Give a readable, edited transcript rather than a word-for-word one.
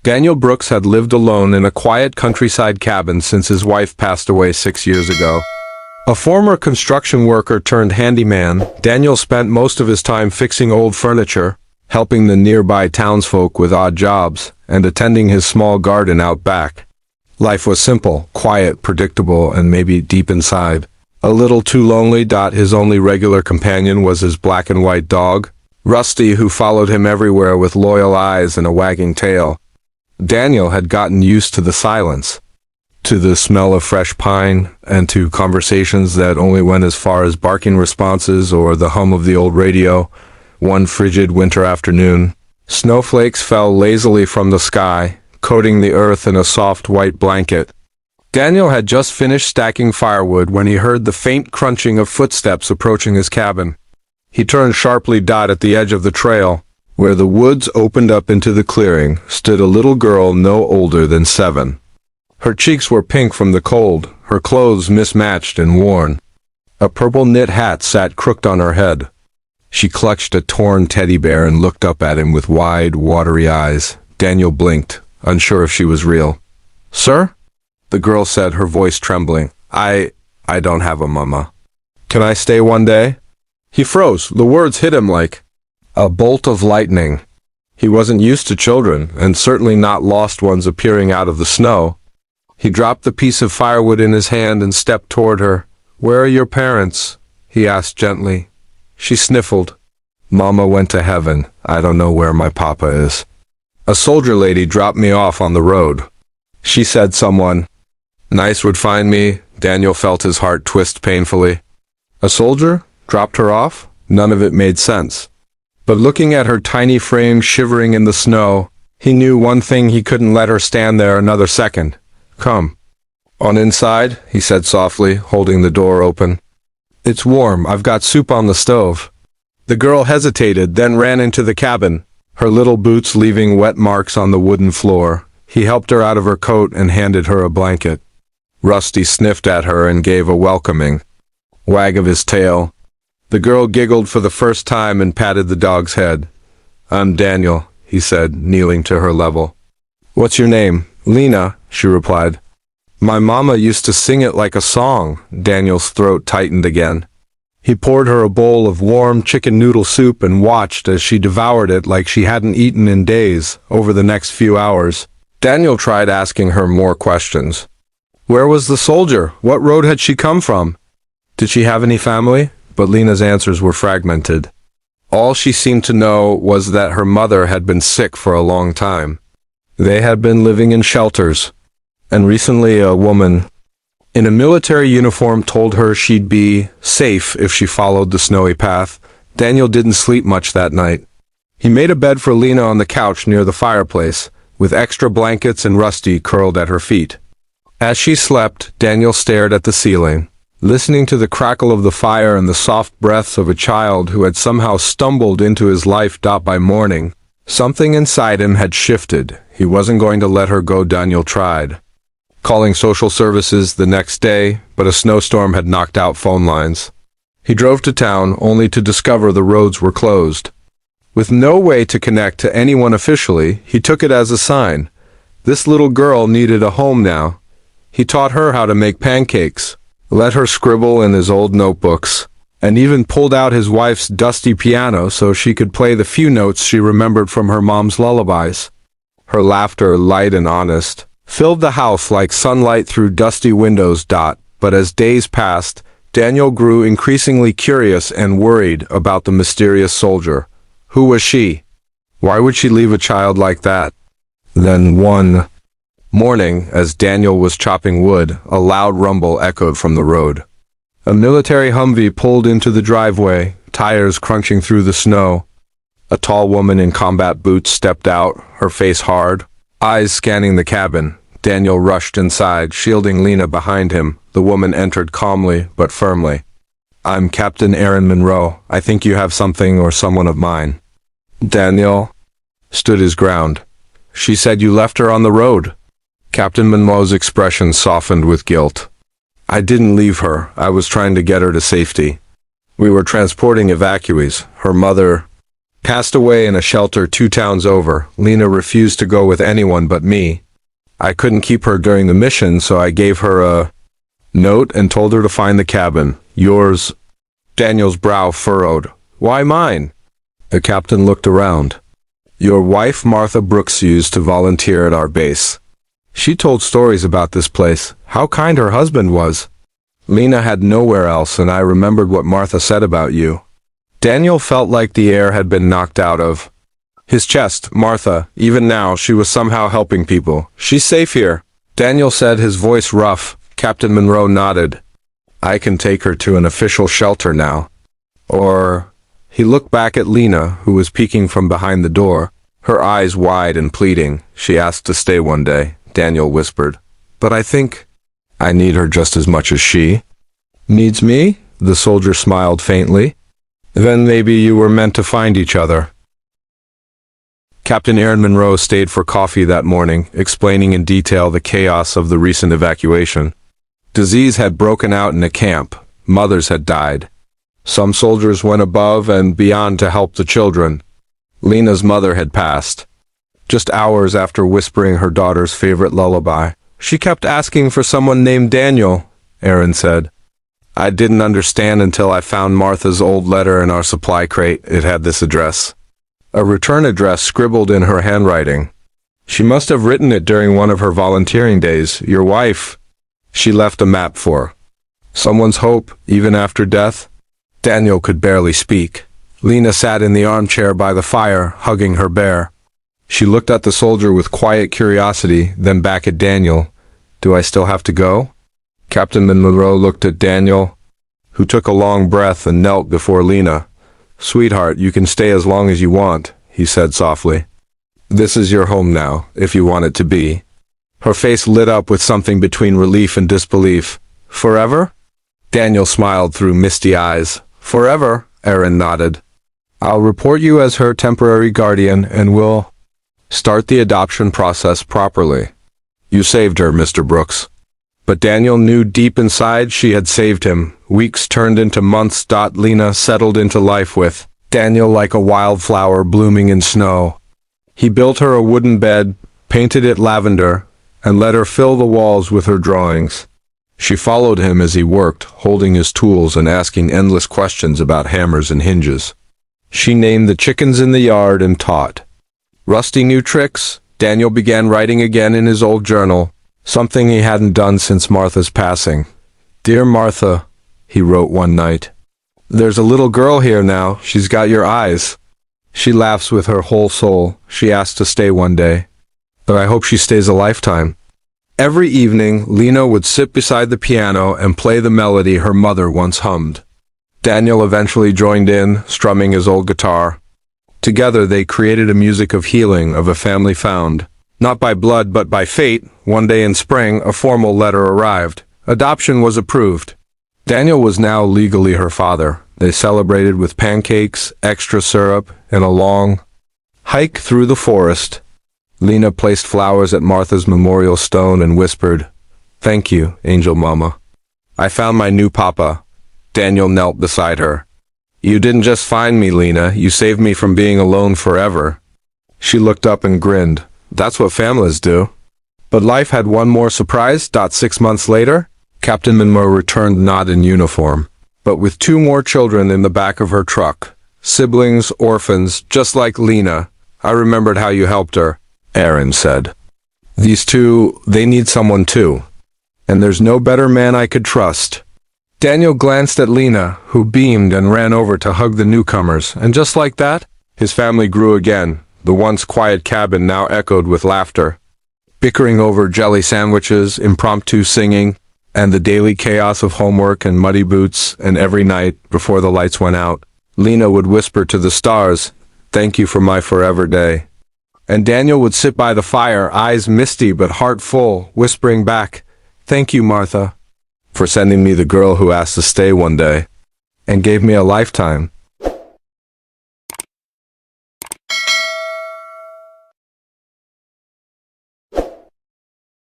Daniel Brooks had lived alone in a quiet countryside cabin since his wife passed away 6 years ago. A former construction worker turned handyman, Daniel spent most of his time fixing old furniture, helping the nearby townsfolk with odd jobs, and attending his small garden out back. Life was simple, quiet, predictable, and maybe deep inside a little too lonely. His only regular companion was his black and white dog, Rusty, who followed him everywhere with loyal eyes and a wagging tail. Daniel had gotten used to the silence, to the smell of fresh pine, and to conversations that only went as far as barking responses or the hum of the old radio. One frigid winter afternoon, snowflakes fell lazily from the sky, coating the earth in a soft white blanket. Daniel had just finished stacking firewood when he heard the faint crunching of footsteps approaching his cabin. He turned sharply. At the edge of the trail, where the woods opened up into the clearing, stood a little girl no older than 7. Her cheeks were pink from the cold, her clothes mismatched and worn. A purple knit hat sat crooked on her head. She clutched a torn teddy bear and looked up at him with wide, watery eyes. Daniel blinked, unsure if she was real. "Sir?" the girl said, her voice trembling. I don't have a mama. Can I stay one day?" He froze. The words hit him like a bolt of lightning. He wasn't used to children, and certainly not lost ones appearing out of the snow. He dropped the piece of firewood in his hand and stepped toward her. "Where are your parents?" he asked gently. She sniffled. "Mama went to heaven. I don't know where my papa is. A soldier lady dropped me off on the road. She said someone nice would find me." Daniel felt his heart twist painfully. A soldier dropped her off? None of it made sense. But looking at her tiny frame shivering in the snow, he knew one thing: he couldn't let her stand there another second. "Come on inside," he said softly, holding the door open. "It's warm. I've got soup on the stove." The girl hesitated, then ran into the cabin, her little boots leaving wet marks on the wooden floor. He helped her out of her coat and handed her a blanket. Rusty sniffed at her and gave a welcoming wag of his tail. The girl giggled for the first time and patted the dog's head. "I'm Daniel," he said, kneeling to her level. "What's your name?" "Lena," she replied. "My mama used to sing it like a song." Daniel's throat tightened again. He poured her a bowl of warm chicken noodle soup and watched as she devoured it like she hadn't eaten in days. Over the next few hours, Daniel tried asking her more questions. Where was the soldier? What road had she come from? Did she have any family? But Lena's answers were fragmented. All she seemed to know was that her mother had been sick for a long time. They had been living in shelters, and recently a woman in a military uniform told her she'd be safe if she followed the snowy path. Daniel didn't sleep much that night. He made a bed for Lena on the couch near the fireplace, with extra blankets and Rusty curled at her feet. As she slept, Daniel stared at the ceiling, listening to the crackle of the fire and the soft breaths of a child who had somehow stumbled into his life. By morning, something inside him had shifted. He wasn't going to let her go. Daniel tried calling social services the next day, but a snowstorm had knocked out phone lines. He drove to town only to discover the roads were closed. With no way to connect to anyone officially, he took it as a sign. This little girl needed a home now. He taught her how to make pancakes, let her scribble in his old notebooks, and even pulled out his wife's dusty piano so she could play the few notes she remembered from her mom's lullabies. Her laughter, light and honest, filled the house like sunlight through dusty windows. But as days passed, Daniel grew increasingly curious and worried about the mysterious soldier. Who was she? Why would she leave a child like that? Then one morning, as Daniel was chopping wood, a loud rumble echoed from the road. A military Humvee pulled into the driveway, tires crunching through the snow. A tall woman in combat boots stepped out, her face hard, eyes scanning the cabin. Daniel rushed inside, shielding Lena behind him. The woman entered calmly but firmly. "I'm Captain Aaron Monroe. I think you have something or someone of mine." Daniel stood his ground. "She said you left her on the road." Captain Monroe's expression softened with guilt. "I didn't leave her. I was trying to get her to safety. We were transporting evacuees. Her mother..." Passed away in a shelter 2 towns over. Lena refused to go with anyone but me. I couldn't keep her during the mission, so I gave her a note and told her to find the cabin. Yours. Daniel's brow furrowed. Why mine? The captain looked around. Your wife Martha Brooks used to volunteer at our base. She told stories about this place, how kind her husband was. Lena had nowhere else, and I remembered what Martha said about you. Daniel felt like the air had been knocked out of his chest. Martha, even now, she was somehow helping people. She's safe here. Daniel said, his voice rough. Captain Monroe nodded. I can take her to an official shelter now. Or... He looked back at Lena, who was peeking from behind the door, her eyes wide and pleading. She asked to stay one day, Daniel whispered. But I think I need her just as much as she needs me? The soldier smiled faintly. Then maybe you were meant to find each other. Captain Aaron Monroe stayed for coffee that morning, explaining in detail the chaos of the recent evacuation. Disease had broken out in a camp. Mothers had died. Some soldiers went above and beyond to help the children. Lena's mother had passed. Just hours after whispering her daughter's favorite lullaby. She kept asking for someone named Daniel, Aaron said. I didn't understand until I found Martha's old letter in our supply crate. It had this address. A return address scribbled in her handwriting. She must have written it during one of her volunteering days. Your wife, she left a map for. Someone's hope, even after death. Daniel could barely speak. Lena sat in the armchair by the fire, hugging her bear. She looked at the soldier with quiet curiosity, then back at Daniel. Do I still have to go? Captain Monroe looked at Daniel, who took a long breath and knelt before Lena. Sweetheart, you can stay as long as you want, he said softly. This is your home now, if you want it to be. Her face lit up with something between relief and disbelief. Forever? Daniel smiled through misty eyes. Forever, Aaron nodded. I'll report you as her temporary guardian and we'll start the adoption process properly. You saved her, Mr. Brooks. But Daniel knew deep inside she had saved him. Weeks turned into months. Lena settled into life with Daniel like a wildflower blooming in snow. He built her a wooden bed, painted it lavender, and let her fill the walls with her drawings. She followed him as he worked, holding his tools and asking endless questions about hammers and hinges. She named the chickens in the yard and taught Rusty new tricks. Daniel began writing again in his old journal, something he hadn't done since Martha's passing. Dear Martha, he wrote one night. There's a little girl here now. She's got your eyes. She laughs with her whole soul. She asked to stay one day. But I hope she stays a lifetime. Every evening, Lena would sit beside the piano and play the melody her mother once hummed. Daniel eventually joined in, strumming his old guitar. Together they created a music of healing, of a family found. Not by blood but by fate. One day in spring, a formal letter arrived. Adoption was approved. Daniel was now legally her father. They celebrated with pancakes, extra syrup, and a long hike through the forest. Lena placed flowers at Martha's memorial stone and whispered, Thank you, Angel Mama. I found my new papa. Daniel knelt beside her. You didn't just find me, Lena. You saved me from being alone forever. She looked up and grinned. That's what families do. But life had one more surprise. 6 months later, Captain Monroe returned not in uniform, but with 2 more children in the back of her truck. Siblings, orphans, just like Lena. I remembered how you helped her, Aaron said. These 2, they need someone too. And there's no better man I could trust. Daniel glanced at Lena, who beamed and ran over to hug the newcomers, and just like that, his family grew again. The once quiet cabin now echoed with laughter. Bickering over jelly sandwiches, impromptu singing, and the daily chaos of homework and muddy boots, and every night, before the lights went out, Lena would whisper to the stars, Thank you for my forever day. And Daniel would sit by the fire, eyes misty but heart full, whispering back, Thank you, Martha, for sending me the girl who asked to stay one day, and gave me a lifetime.